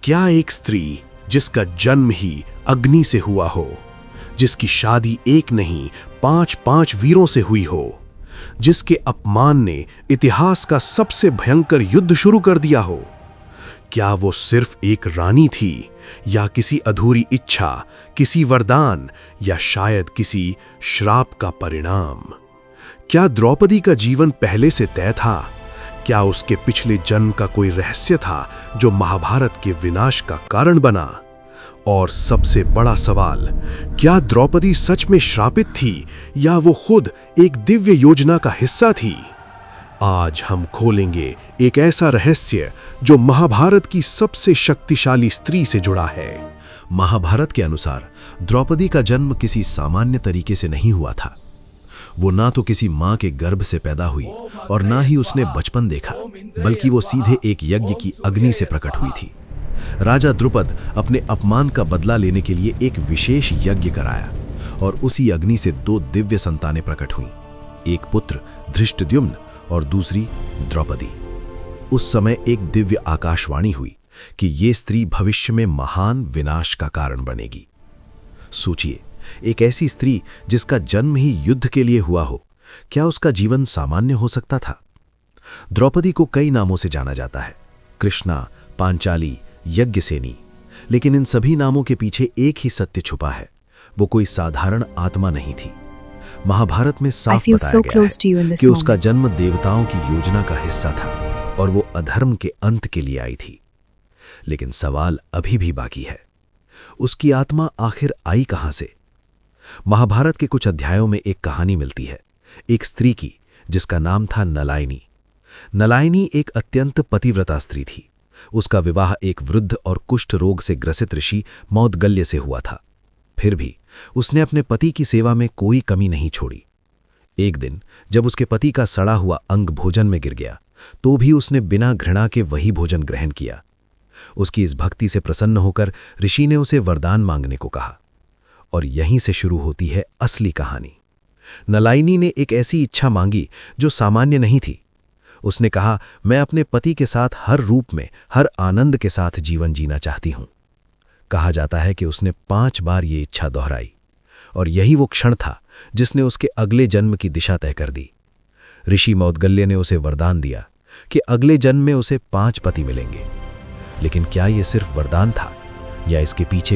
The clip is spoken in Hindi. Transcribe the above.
क्या एक स्त्री जिसका जन्म ही अग्नि से हुआ हो, जिसकी शादी एक नहीं 5-5 वीरों से हुई हो, जिसके अपमान ने इतिहास का सबसे भयंकर युद्ध शुरू कर दिया हो, क्या वो सिर्फ एक रानी थी या किसी अधूरी इच्छा, किसी वरदान या शायद किसी श्राप का परिणाम? क्या द्रौपदी का जीवन पहले से तय था? क्या उसके पिछले जन्म का कोई रहस्य था जो महाभारत के विनाश का कारण बना? और सबसे बड़ा सवाल, क्या द्रौपदी सच में श्रापित थी या वो खुद एक दिव्य योजना का हिस्सा थी? आज हम खोलेंगे एक ऐसा रहस्य जो महाभारत की सबसे शक्तिशाली स्त्री से जुड़ा है। महाभारत के अनुसार द्रौपदी का जन्म किसी सामान्य तरीके से नहीं हुआ था। वो ना तो किसी मां के गर्भ से पैदा हुई और ना ही उसने बचपन देखा, बल्कि वो सीधे एक यज्ञ की अग्नि से प्रकट हुई थी। राजा द्रुपद अपने अपमान का बदला लेने के लिए एक विशेष यज्ञ कराया और उसी अग्नि से 2 दिव्य संतानें प्रकट हुईं, एक पुत्र धृष्टद्युम्न और दूसरी द्रौपदी। उस समय एक दिव्य आकाशवाणी हुई कि ये स्त्री भविष्य में महान विनाश का कारण बनेगी। सोचिए, एक ऐसी स्त्री जिसका जन्म ही युद्ध के लिए हुआ हो, क्या उसका जीवन सामान्य हो सकता था? द्रौपदी को कई नामों से जाना जाता है, कृष्णा, पांचाली, यज्ञसेनी, लेकिन इन सभी नामों के पीछे एक ही सत्य छुपा है, वो कोई साधारण आत्मा नहीं थी। महाभारत में साफ बताया गया है कि उसका जन्म देवताओं की योजना का हिस्सा था और वो अधर्म के अंत के लिए आई थी। लेकिन सवाल अभी भी बाकी है, उसकी आत्मा आखिर आई कहां से? महाभारत के कुछ अध्यायों में एक कहानी मिलती है, एक स्त्री की जिसका नाम था नलाइनी। नलाइनी एक अत्यंत पतिव्रता स्त्री थी। उसका विवाह एक वृद्ध और कुष्ठ रोग से ग्रसित ऋषि मौदगल्य से हुआ था। फिर भी उसने अपने पति की सेवा में कोई कमी नहीं छोड़ी। एक दिन जब उसके पति का सड़ा हुआ अंग भोजन में गिर गया, तो भी उसने बिना घृणा के वही भोजन ग्रहण किया। उसकी इस भक्ति से प्रसन्न होकर ऋषि ने उसे वरदान मांगने को कहा, और यहीं से शुरू होती है असली कहानी। नलाइनी ने एक ऐसी इच्छा मांगी जो सामान्य नहीं थी। उसने कहा, मैं अपने पति के साथ हर रूप में, हर आनंद के साथ जीवन जीना चाहती हूं। कहा जाता है कि उसने 5 बार ये इच्छा दोहराई, और यही वो क्षण था जिसने उसके अगले जन्म की दिशा तय कर दी। ऋषि मौदगल्य ने उसे वरदान दिया कि अगले जन्म में उसे 5 पति मिलेंगे। लेकिन क्या ये सिर्फ वरदान था या इसके पीछे